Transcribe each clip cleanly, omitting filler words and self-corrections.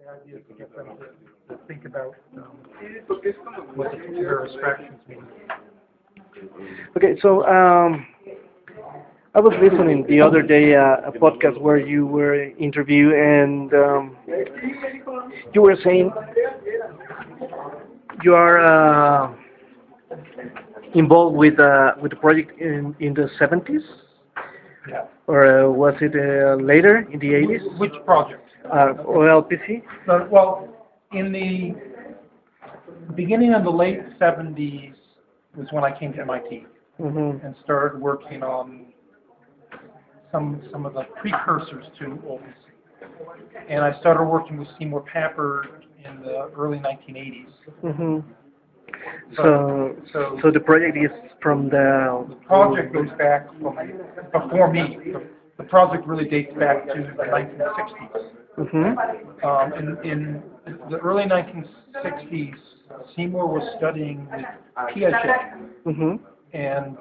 idea is to get them to think about what the various fractions mean. Okay, so I was listening the other day a podcast where you were interviewed, and you were saying you are involved with the project in the 70s, Yeah. or was it later in the 80s? Which project? OLPC? Well, in the beginning of the late 70s was when I came to MIT Mm-hmm. and started working on some of the precursors to olpc. And I started working with Seymour Papert in the early 1980s. Mm-hmm. So the project is from The project goes back from before me. The project really dates back to the 1960s. Mm-hmm. In the early 1960s, Seymour was studying with Piaget Mm-hmm. and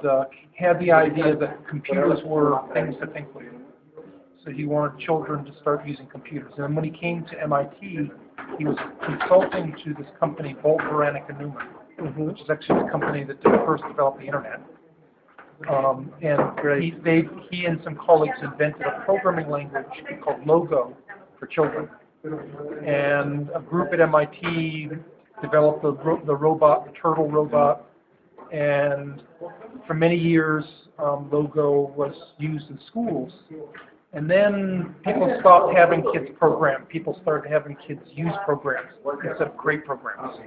had the idea that computers were things to think with. So he wanted children to start using computers. And when he came to MIT, he was consulting to this company, Newman, Mm-hmm. which is actually the company that first developed the internet. And he and some colleagues invented a programming language called Logo for children. And a group at MIT developed the robot, the turtle robot, and for many years Logo was used in schools. And then people stopped having kids program. People started having kids use programs instead of create programs.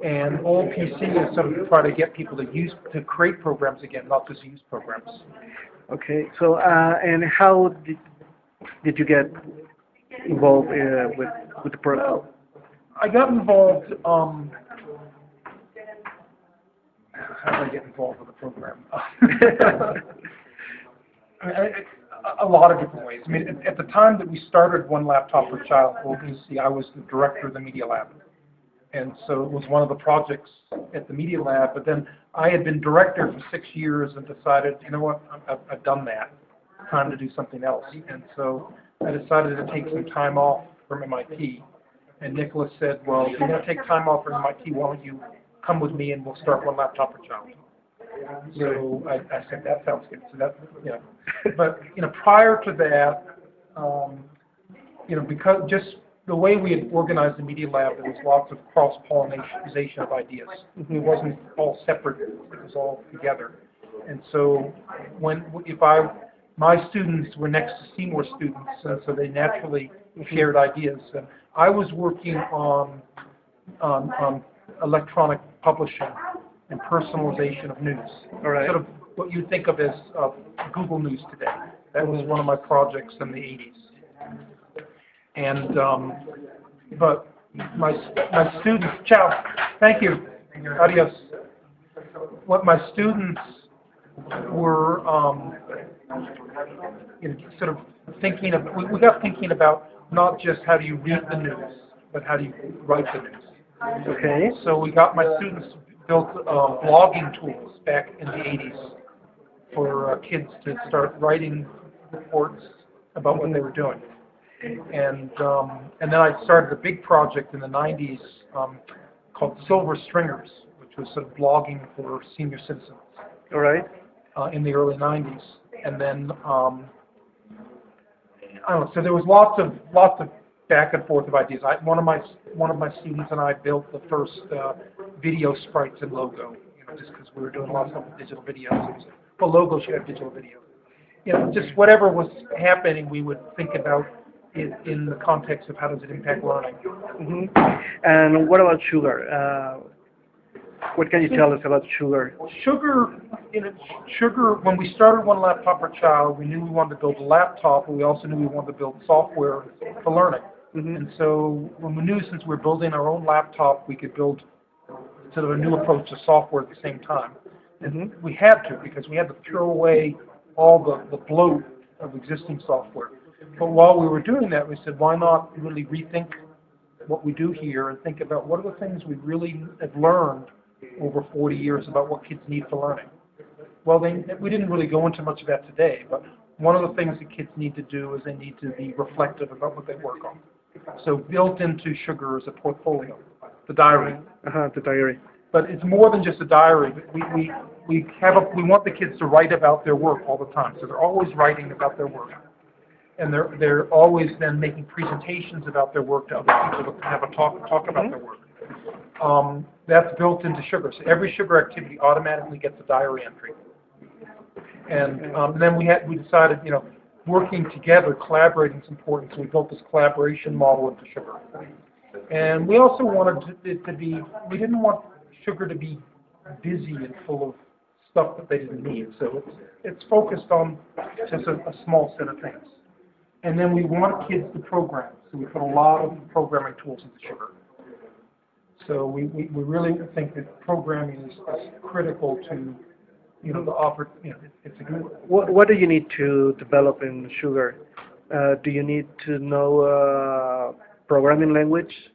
And olpc is sort of try to get people to create programs again, not just use programs. Okay, so and how did you get involved with the program? I got involved. How did I get involved with the program? A lot of different ways. I mean, at the time that we started One Laptop Per Child, olpc, I was the director of the Media Lab. And so it was one of the projects at the Media Lab. But then I had been director for 6 years and decided, you know what, I've done that. Time to do something else. And so I decided to take some time off from MIT. And Nicholas said, well, if you're going to take time off from MIT, why don't you come with me and we'll start One Laptop Per Child. So I said, that sounds good. So that, you know. But, you know, prior to that, you know, because just the way we had organized the Media Lab, there was lots of cross-pollination of ideas. Mm-hmm. It wasn't all separate; it was all together. And so, my students were next to Seymour students, and so they naturally shared ideas. And I was working on electronic publishing and personalization of news. All right. Sort of what you think of as Google News today. That was one of my projects in the 80s. And but my students, ciao, thank you, adios. What my students were, you know, sort of thinking of, we got thinking about not just how do you read the news, but how do you write the news. Okay. So we got my students built blogging tools back in the 80s for kids to start writing reports about what they were doing. And then I started a big project in the 90s called Silver Stringers, which was sort of blogging for senior citizens. All right. In the early 90s, and then I don't know. So there was lots of back and forth of ideas. One of my students and I built the first video sprites in Logo. You know, just because we were doing a lot of stuff with digital videos. Well, Logo should have digital video. You know, just whatever was happening, we would think about it in the context of how does it impact learning. Mm-hmm. And what about Sugar? What can you tell us about Sugar? Sugar, you know, Sugar. When we started One Laptop Per Child, we knew we wanted to build a laptop, but we also knew we wanted to build software for learning. Mm-hmm. And so, when we knew since we're building our own laptop, we could build sort of a new approach to software at the same time. And Mm-hmm. we had to, because we had to throw away all the bloat of existing software. But while we were doing that, we said, why not really rethink what we do here and think about what are the things we really have learned over 40 years about what kids need for learning. Well, we didn't really go into much of that today, but one of the things that kids need to do is they need to be reflective about what they work on. So built into Sugar is a portfolio, the diary. The diary. But it's more than just a diary. We want the kids to write about their work all the time. So they're always writing about their work, and they're always then making presentations about their work to other people to have a talk about their work. That's built into Sugar. So every Sugar activity automatically gets a diary entry. And then we decided, working together, collaborating is important. So we built this collaboration model into Sugar. And we also wanted it to be, we didn't want Sugar to be busy and full of stuff that they didn't need. So it's focused on just a small set of things. And then we want kids to program. So we put a lot of programming tools into Sugar. So we really think that programming is critical to, the offer, it's a good. What do you need to develop in Sugar? Do you need to know programming language?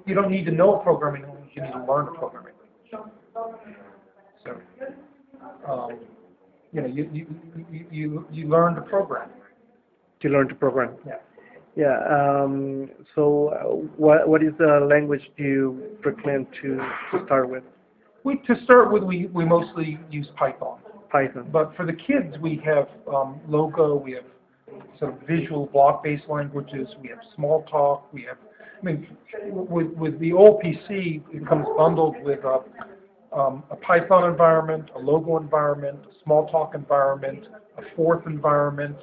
You don't need to know a programming language, you need to learn a programming language. So, you learn to program. To learn to program. Yeah. Yeah. So, what is the language do you recommend to start with? To start with, we mostly use Python. Python. But for the kids, we have Logo. We have sort of visual block-based languages. We have Smalltalk. We have, with the olpc, it comes bundled with a Python environment, a Logo environment, a Smalltalk environment, a fourth environment.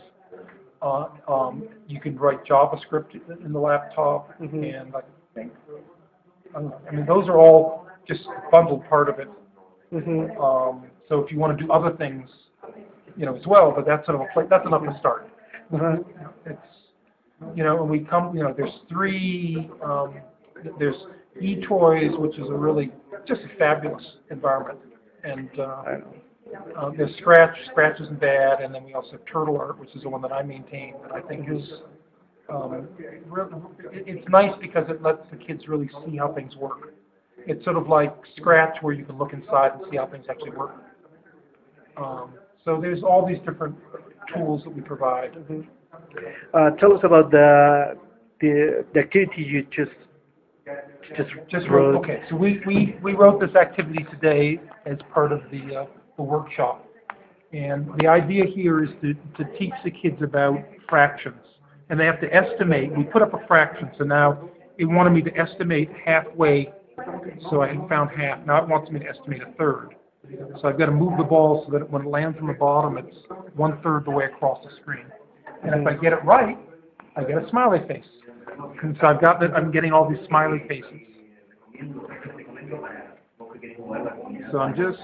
You can write JavaScript in the laptop, and I think, those are all just bundled part of it. So if you want to do other things, as well, but that's sort of that's enough to start. It's, and we come, there's three, there's eToys, which is a really just a fabulous environment, and there's Scratch isn't bad, and then we also have Turtle Art, which is the one that I maintain, that I think is, it's nice because it lets the kids really see how things work. It's sort of like Scratch, where you can look inside and see how things actually work. So there's all these different tools that we provide. Tell us about the activity you just wrote. Okay, so we wrote this activity today as part of the workshop, and the idea here is to teach the kids about fractions, and they have to estimate. We put up a fraction, so now it wanted me to estimate halfway, so I found half. Now it wants me to estimate a third. So I've got to move the ball so that when it lands on the bottom, it's 1/3 the way across the screen. And if I get it right, I get a smiley face. And so I'm getting all these smiley faces. So I'm just,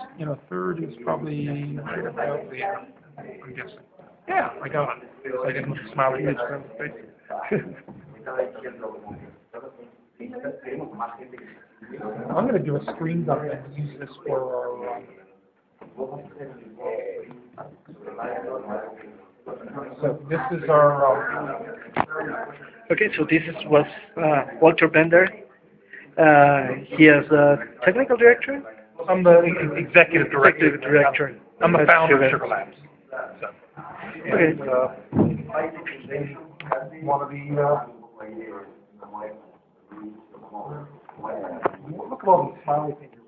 third is probably right about there, I'm guessing. Yeah, I got it. So I get a smiley face. I'm going to do a screen dump and use this for our. So this is our. Okay, so this was WalterBender. He is a technical director. I'm the executive director. I'm the founder of SugarLabs. So, okay. One of the. Look at all these smiley fingers.